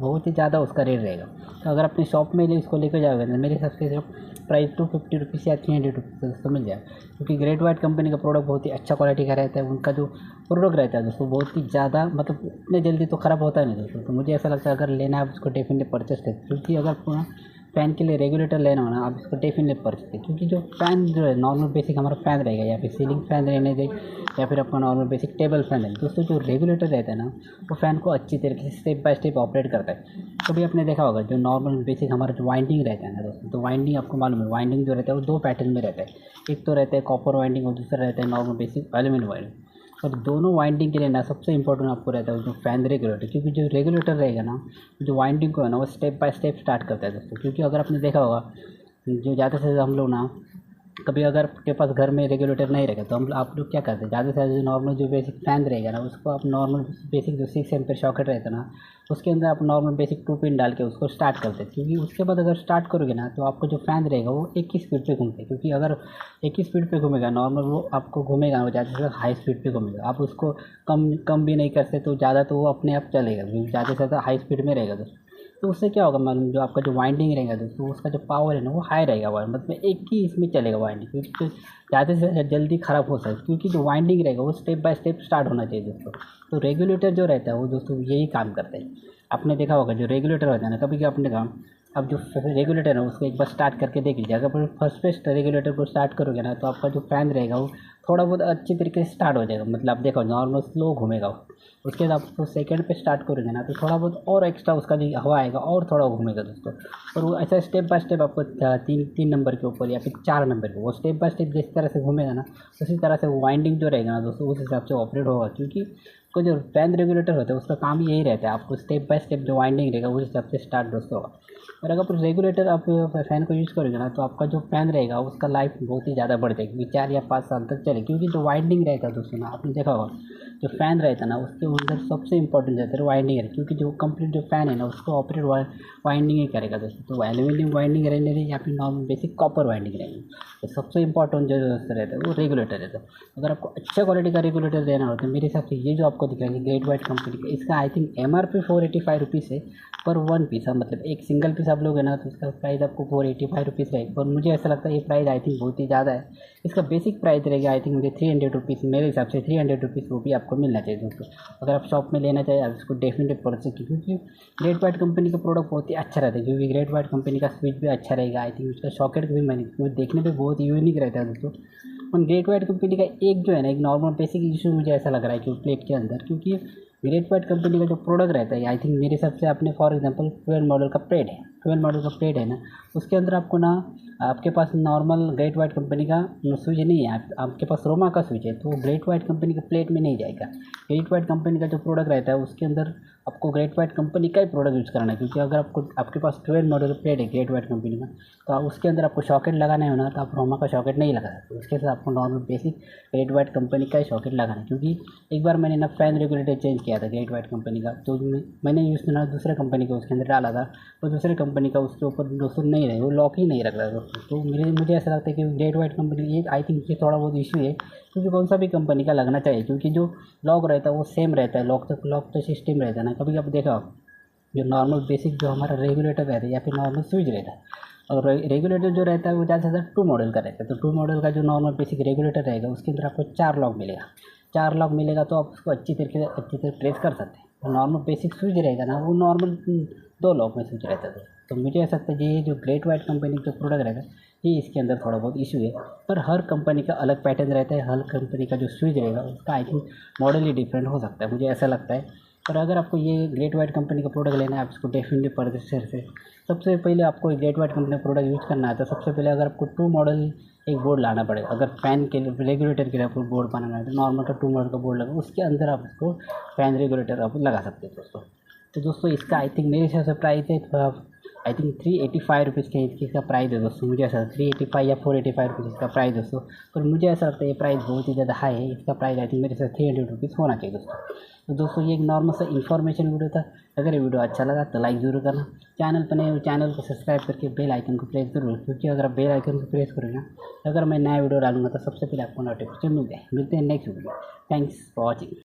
बहुत ही ज़्यादा उसका रेट रहेगा। तो अगर अपनी शॉप में इसको लेकर जाओगे तो मेरे हिसाब से सिर्फ प्राइस 250 रुपीज़ या 300 रुपीज़ दोस्तों मिल जाएगा, क्योंकि ग्रेट वाइट कंपनी का प्रोडक्ट बहुत ही अच्छा क्वालिटी का रहता है। उनका जो प्रोडक्ट रहता है दोस्तों बहुत ही ज़्यादा मतलब इतने जल्दी तो ख़राब होता है नहीं दोस्तों। तो मुझे ऐसा लगता है अगर लेना है आप उसको डेफिनेटली परचेस करें, क्योंकि अगर पूरा फ़ैन के लिए रेगुलेटर लेना हो ना आप इसको डेफिनेटली परचेस करें, क्योंकि जो फ़ैन जो है नॉर्मल बेसिक हमारा फ़ैन रहेगा या फिर सीलिंग फ़ैन रहने दे या फिर आपका नॉर्मल बेसिक टेबल फ़ैन है दोस्तों, जो रेगुलेटर रहता है ना वो फ़ैन को अच्छी तरीके से स्टेप बाय स्टेप ऑपरेट करता है। कभी आपने देखा होगा जो नॉर्मल बेसिक हमारा जो वाइंडिंग रहता है ना दोस्तों, तो वाइंडिंग आपको मालूम है वाइंडिंग जो रहता है वो दो पैटर्न में रहता है। एक तो रहता है कॉपर वाइंडिंग और दूसरा रहता है नॉर्मल बेसिक एल्यूमिनियम वाइंडिंग। और दोनों वाइंडिंग के लिए ना सबसे इंपॉर्टेंट आपको रहता है जो फैन रेगुलेटर, क्योंकि जो रेगुलेटर रहेगा ना जो वाइंडिंग को है ना वो स्टेप बाय स्टेप स्टार्ट करता है दोस्तों। क्योंकि अगर आपने देखा होगा जो ज़्यादा से ज़्यादा हम लोग ना कभी अगर आपके पास घर में रेगुलेटर नहीं रहेगा तो हम आप लोग क्या करते हैं, ज़्यादा से ज़्यादा जो नॉर्मल जो बेसिक फ़ैन रहेगा ना उसको आप नॉर्मल बेसिक जो 6 एम्पीयर सॉकेट रहता है ना उसके अंदर आप नॉर्मल बेसिक 2 पिन डाल के उसको स्टार्ट करते हैं। क्योंकि उसके बाद अगर स्टार्ट करोगे ना तो आपको जो फ़ैन रहेगा वो एक ही स्पीड पे घूमता है, क्योंकि अगर एक ही स्पीड पे घूमेगा नॉर्मल वो आपको घूमेगा वो ज़्यादा से ज़्यादा हाई स्पीड पे घूमेगा। आप उसको कम कम भी नहीं करते तो ज़्यादा तो वो अपने आप चलेगा, क्योंकि ज़्यादा से ज़्यादा हाई स्पीड में रहेगा दोस्तों। तो उससे क्या होगा मालूम, जो आपका जो वाइंडिंग रहेगा दोस्तों उसका जो पावर है ना वो हाई रहेगा, मतलब एक ही इसमें चलेगा वाइंडिंग, क्योंकि ज़्यादा से ज़्यादा जल्दी ख़राब हो सकता है। क्योंकि जो वाइंडिंग रहेगा वो स्टेप बाय स्टेप स्टार्ट होना चाहिए दोस्तों। तो रेगुलेटर जो रहता है वो दोस्तों यही काम करता है। आपने देखा होगा जो रेगुलेटर होता है ना कभी आपने कहा अब जो रेगुलेटर है उसको एक बार स्टार्ट करके देख लीजिए। अगर फर्स्ट पे रेगुलेटर को स्टार्ट करोगे ना तो आपका जो फ़ैन रहेगा वो थोड़ा बहुत अच्छी तरीके से स्टार्ट हो जाएगा, मतलब आप देखो नॉर्मल स्लो घूमेगा वो। उसके बाद आप उसको सेकंड पे स्टार्ट करोगे ना तो थोड़ा बहुत और एक्स्ट्रा उसका जो हवा आएगा और थोड़ा घूमेगा दोस्तों। और वो ऐसा स्टेप बाय स्टेप आपको तीन तीन नंबर के ऊपर या फिर 4 नंबर पे वो स्टेप बाय स्टेप जिस तरह से घूमेगा ना उसी तरह से वो वाइंडिंग जो रहेगा ना दोस्तों उस हिसाब से ऑपरेट होगा। क्योंकि को जो फैन रेगुलेटर होता है उसका काम ही यही रहता है, आपको स्टेप बाय स्टेप जो वाइंडिंग रहेगा उस हिसाब से स्टार्ट दोस्तों होगा। और अगर आप रेगुलेटर आप फ़ैन को यूज़ करोगे ना तो आपका जो फ़ैन रहेगा उसका लाइफ बहुत ही ज़्यादा बढ़ जाएगी, 4 या 5 साल तक चले। क्योंकि जो वाइंडिंग रहता है दोस्तों ना आपने देखा होगा जो फ़ैन रहता है ना उसके अंदर सबसे इंपॉर्टेंट रहता है वाइंडिंग है, क्योंकि जो कंप्लीट जो फ़ैन है ना उसको ऑपरेट वाइंडिंग ही करेगा दोस्तों। तो एल्यूमिनियम वाइंडिंग रहने दें या फिर नॉर्मल बेसिक कॉपर वाइंडिंग रहेगी, तो सबसे इंपॉर्टेंट जो रहता है वो रेगुलेटर रहता है। अगर आपको अच्छा क्वालिटी का रेगुलेटर लेना हो तो मेरे हिसाब से ये जो आपको दिख रहा है ग्रेट वाइट कंपनी का, इसका आई थिंक MRP 485 रुपीज़ है पर वन पीस है, मतलब एक सिंगल पीस आप लोगे ना तो इसका प्राइस आपको 485 रुपीज़ रहेगा। और मुझे ऐसा लगता है ये प्राइस आई थिंक बहुत ही ज़्यादा है। इसका बेसिक प्राइस रहेगा आई थिंक मुझे 300 रुपीज़, मेरे हिसाब से 300 रुपीज़ वो भी आपको मिलना चाहिए दोस्तों। अगर आप शॉप में लेना चाहिए आप इसको डेफिनेटली परचेज कीजिए, क्योंकि ग्रेट वाइट कंपनी का प्रोडक्ट बहुत ही अच्छा रहता है। क्योंकि ग्रेट वाइट कंपनी का स्विच भी अच्छा रहेगा, आई थिंक उसका सॉकेट भी मैंने क्योंकि देखने पे बहुत यूनिक रहता है दोस्तों। और ग्रेट वाइट कंपनी का एक जो है ना एक नॉर्मल बेसिक इशू मुझे ऐसा लग रहा है कि प्लेट के अंदर, क्योंकि ग्रेट वाइट कंपनी का जो प्रोडक्ट रहता है आई थिंक मेरे हिसाब से आपने फॉर एग्जांपल 12 मॉडल का प्लेट है, 12 मॉडल का प्लेट है ना उसके अंदर आपको ना आपके पास नॉर्मल ग्रेट वाइट कंपनी का स्विच नहीं है, आपके पास रोमा का स्विच है, तो ग्रेट वाइट कंपनी के प्लेट में नहीं जाएगा। ग्रेट वाइट कंपनी का जो प्रोडक्ट रहता है उसके अंदर आपको ग्रेट वाइट कंपनी का ही प्रोडक्ट यूज़ करना है। क्योंकि अगर आपको आपके पास 12 मॉडल प्लेट है ग्रेट वाइट कंपनी का तो उसके अंदर आपको सॉकेट लगाना है ना तो आप रोमा का सॉकेट नहीं लगा सकते, उसके साथ आपको normal basic great white company का ही सॉकेट लगाना है। क्योंकि एक बार मैंने ना फ़ैन रेगुलेटर चेंज किया था ग्रेट वाइट कंपनी का, तो मैंने यूज़ ना दूसरे कंपनी का उसके अंदर डाला था, तो दूसरे कंपनी का उसके ऊपर दोस्तों नहीं रहे वो लॉक ही नहीं रख रहा है दोस्तों। तो मुझे ऐसा लगता है कि ग्रेट वाइट कंपनी ये आई थिंक ये थोड़ा बहुत इशू है, क्योंकि कौन सा भी कंपनी का लगना चाहिए, क्योंकि जो लॉक रहता है वो सेम रहता है, लॉक तो सिस्टम रहता है ना। कभी आप देखा जो नॉर्मल बेसिक जो हमारा रेगुलेटर रहता है या फिर नॉर्मल स्विच रहता है, और रेगुलेटर जो रहता है वो ज़्यादा से ज़्यादा 2 मॉडल का रहता है। तो 2 मॉडल का जो नॉर्मल बेसिक रेगुलेटर रहेगा उसके अंदर आपको 4 लॉक मिलेगा, 4 लॉक मिलेगा तो आप उसको अच्छी तरह प्रेस कर सकते हैं। और नॉर्मल बेसिक स्विच रहेगा ना वो नॉर्मल 2 लॉक में स्विच रहता है। तो मुझे ऐसा लगता है ये जो ग्रेट वाइट कंपनी का प्रोडक्ट रहेगा ये इसके अंदर थोड़ा बहुत इशू है। पर हर कंपनी का अलग पैटर्न रहता है, हर कंपनी का जो स्विच रहेगा उसका I think model he different हो सकता है, मुझे ऐसा लगता है। पर अगर आपको ये ग्रेट वाइट कंपनी का प्रोडक्ट लेना है आप इसको डेफिनेटली परचेस से सबसे पहले आपको ग्रेट वाइट कंपनी का प्रोडक्ट यूज़ करना है तो सबसे पहले अगर आपको 2 मॉडल एक बोर्ड लाना पड़ेगा। अगर फ़ैन के लिए रेगुलेटर के लिए आपको बोर्ड बनाना है तो नॉर्मल का 2 मॉडल का बोर्ड लगा उसके अंदर आप उसको फ़ैन रेगुलेटर आप लगा सकते हैं दोस्तों। तो दोस्तों इसका आई थिंक मेरे हिसाब से प्राइस है आई थिंक 385 रुपीज़ के इसका प्राइस है दोस्तों। मुझे ऐसा 385 या 485 रुपीज़ इसका प्राइस दोस्तों। पर मुझे ऐसा लगता है ये प्राइस बहुत ही ज़्यादा हाई है, इसका प्राइस आई थिंक मेरे साथ 300 रुपीज़ होना चाहिए दोस्तों। तो दोस्तों ये एक नॉर्मल सा इन्फॉर्मेशन वीडियो था। अगर ये वीडियो अच्छा लगा तो लाइक ज़रूर करना, चैनल पर नए चैनल को सब्सक्राइब करके बेल आइकन को प्रेस जरूर, क्योंकि अगर आप बेल आइकन को प्रेस करोगे ना अगर मैं नया वीडियो डालूंगा तो सबसे पहले आपको नोटिफिकेशन मिल जाए। मिलते हैं next video. Thanks for watching.